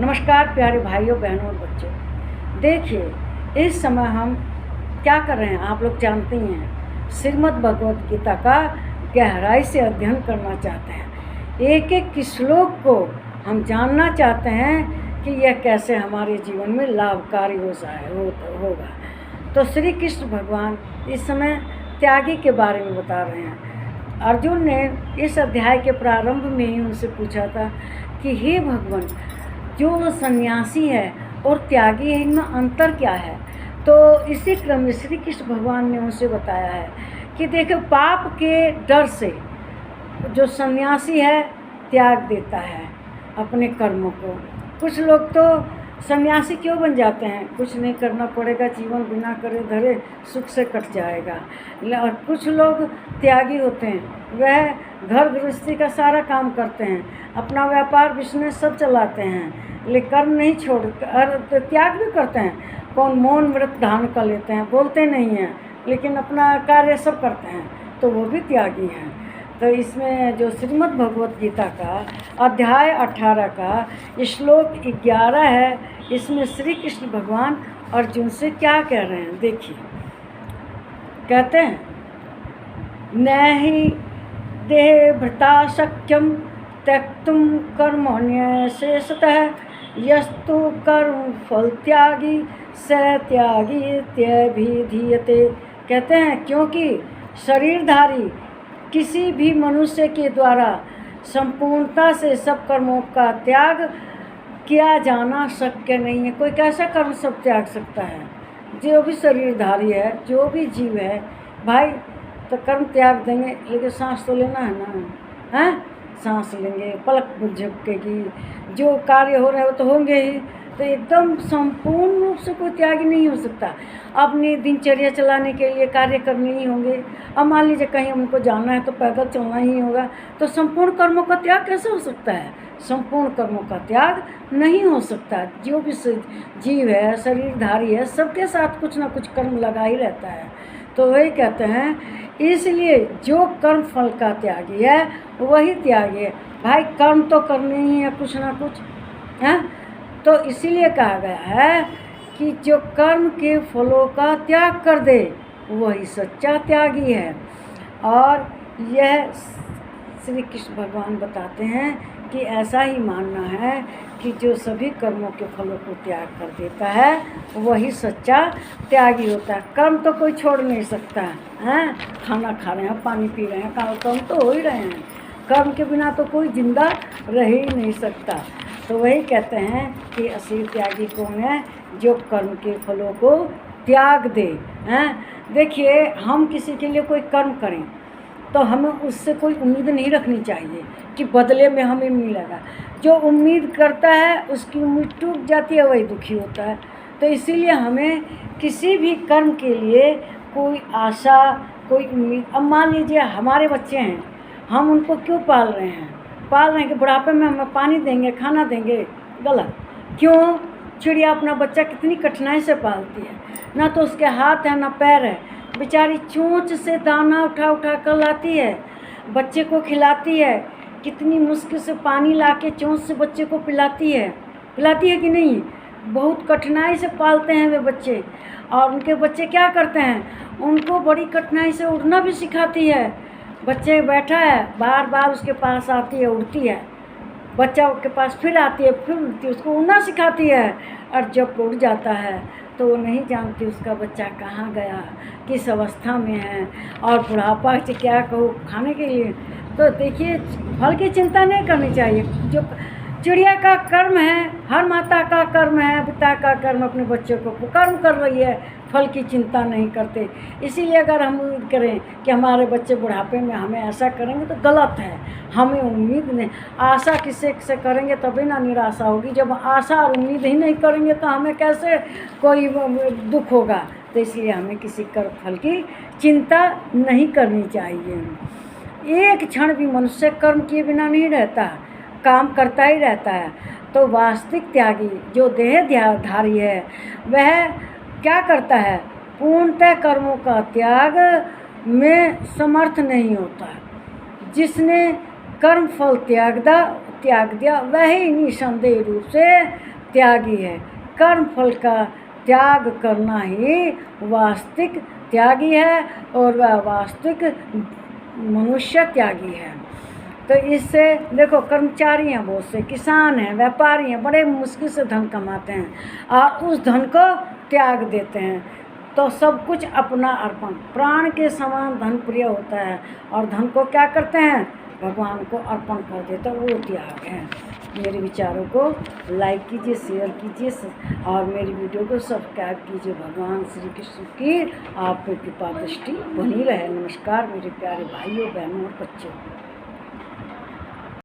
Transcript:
नमस्कार प्यारे भाइयों बहनों और बच्चों। देखिए इस समय हम क्या कर रहे हैं आप लोग जानते ही हैं। श्रीमद् भगवत गीता का गहराई से अध्ययन करना चाहते हैं। एक एक श्लोक को हम जानना चाहते हैं कि यह कैसे हमारे जीवन में लाभकारी होगा। तो श्री कृष्ण भगवान इस समय त्यागी के बारे में बता रहे हैं। अर्जुन ने इस अध्याय के प्रारंभ में ही उनसे पूछा था कि हे भगवान, जो सन्यासी है और त्यागी है इनमें अंतर क्या है। तो इसी क्रम में श्री कृष्ण भगवान ने उनसे बताया है कि देखो, पाप के डर से जो सन्यासी है त्याग देता है अपने कर्मों को। कुछ लोग तो सन्यासी क्यों बन जाते हैं, कुछ नहीं करना पड़ेगा, जीवन बिना करे धरे सुख से कट जाएगा। और कुछ लोग त्यागी होते हैं, वह घर गृहस्थी का सारा काम करते हैं, अपना व्यापार बिजनेस सब चलाते हैं, लेकिन कर्म नहीं छोड़ तो त्याग भी करते हैं। कौन मौन व्रत धारण कर लेते हैं, बोलते नहीं हैं लेकिन अपना कार्य सब करते हैं, तो वो भी त्यागी हैं। तो इसमें जो श्रीमद् भगवत गीता का अध्याय 18 का श्लोक 11 है, इसमें श्री कृष्ण भगवान अर्जुन से क्या कह रहे हैं देखिए। कहते हैं, न ही देह भृता शक्यम त्यक्तुम कर्मण्यशेषतः यस्तु कर्म फल त्यागी स त्यागी त्यभिधीयते। कहते हैं क्योंकि शरीरधारी किसी भी मनुष्य के द्वारा संपूर्णता से सब कर्मों का त्याग किया जाना शक्य नहीं है। कोई कैसा कर्म सब त्याग सकता है? जो भी शरीरधारी है, जो भी जीव है भाई, तो कर्म त्याग देंगे, लेकिन सांस तो लेना है ना, हैं? सांस लेंगे, पलक झपकेगी, जो कार्य हो रहे हैं वो तो होंगे ही। तो एकदम संपूर्ण रूप से कोई त्यागी नहीं हो सकता। अपनी दिनचर्या चलाने के लिए कार्य करने ही होंगे। अब मान लीजिए कहीं हमको जाना है तो पैदल चलना ही होगा, तो संपूर्ण कर्मों का त्याग कैसे हो सकता है? संपूर्ण कर्मों का त्याग नहीं हो सकता। जो भी जीव है, शरीरधारी है, सबके साथ कुछ ना कुछ कर्म लगा ही रहता है। तो वही कहते हैं, इसलिए जो कर्म फल का त्यागी है वही त्यागी है। भाई कर्म तो करने ही है कुछ ना कुछ, हैं? तो इसीलिए कहा गया है कि जो कर्म के फलों का त्याग कर दे वही सच्चा त्यागी है। और यह श्री कृष्ण भगवान बताते हैं कि ऐसा ही मानना है कि जो सभी कर्मों के फलों को त्याग कर देता है वही सच्चा त्यागी होता है। कर्म तो कोई छोड़ नहीं सकता है। खाना खा रहे हैं, पानी पी रहे हैं, कर्म तो हो ही रहे हैं। कर्म के बिना तो कोई जिंदा रह ही नहीं सकता। तो वही कहते हैं कि असली त्यागी कौन है? जो कर्म के फलों को त्याग दे। हैं? देखिए, हम किसी के लिए कोई कर्म करें तो हमें उससे कोई उम्मीद नहीं रखनी चाहिए कि बदले में हमें मिलेगा। जो उम्मीद करता है उसकी उम्मीद टूट जाती है, वही दुखी होता है। तो इसीलिए हमें किसी भी कर्म के लिए कोई आशा, कोई उम्मीद। अब मान लीजिए हमारे बच्चे हैं, हम उनको क्यों पाल रहे हैं? पाल रहे हैं कि बुढ़ापे में हमें पानी देंगे, खाना देंगे। गलत। क्यों? चिड़िया अपना बच्चा कितनी कठिनाई से पालती है, ना तो उसके हाथ है ना पैर है, बेचारी चोंच से दाना उठा उठा कर लाती है, बच्चे को खिलाती है, कितनी मुश्किल से पानी लाके चोंच से बच्चे को पिलाती है कि नहीं? बहुत कठिनाई से पालते हैं वे बच्चे। और उनके बच्चे क्या करते हैं? उनको बड़ी कठिनाई से उड़ना भी सिखाती है। बच्चे बैठा है, बार बार उसके पास आती है, उड़ती है, बच्चा के पास फिर आती है, फिर उड़ती है, उसको उड़ना सिखाती है। और जब उड़ जाता है तो वो नहीं जानती उसका बच्चा कहाँ गया, किस अवस्था में है, और बुढ़ापा से क्या कहूँ खाने के लिए। तो देखिए, फल की चिंता नहीं करनी चाहिए। जो चिड़िया का कर्म है, हर माता का कर्म है, पिता का कर्म अपने बच्चों को कर्म कर रही है, फल की चिंता नहीं करते। इसीलिए अगर हम उम्मीद करें कि हमारे बच्चे बुढ़ापे में हमें ऐसा करेंगे तो गलत है। हमें उम्मीद नहीं, आशा किसी से करेंगे तभी ना निराशा होगी। जब आशा और उम्मीद ही नहीं करेंगे तो हमें कैसे कोई दुख होगा। तो इसलिए हमें किसी कर्म फल की चिंता नहीं करनी चाहिए। एक क्षण भी मनुष्य कर्म किए बिना नहीं रहता, काम करता ही रहता है। तो वास्तविक त्यागी जो देहधारी है वह क्या करता है? पूर्णतः कर्मों का त्याग में समर्थ नहीं होता। जिसने कर्म फल त्याग दिया वही निसंदेह रूप से त्यागी है। कर्म फल का त्याग करना ही वास्तविक त्यागी है और वह वास्तविक मनुष्य त्यागी है। तो इससे देखो कर्मचारी हैं, बहुत से किसान हैं, व्यापारी हैं, बड़े मुश्किल से धन कमाते हैं और उस धन को त्याग देते हैं। तो सब कुछ अपना अर्पण, प्राण के समान धन प्रिय होता है और धन को क्या करते हैं, भगवान को अर्पण कर देते हैं, वो त्याग है। मेरे विचारों को लाइक कीजिए, शेयर कीजिए और मेरी वीडियो को सब्सक्राइब कीजिए। भगवान श्री कृष्ण की आप पे कृपा दृष्टि बनी रहे। नमस्कार मेरे प्यारे भाइयों, बहनों और बच्चों।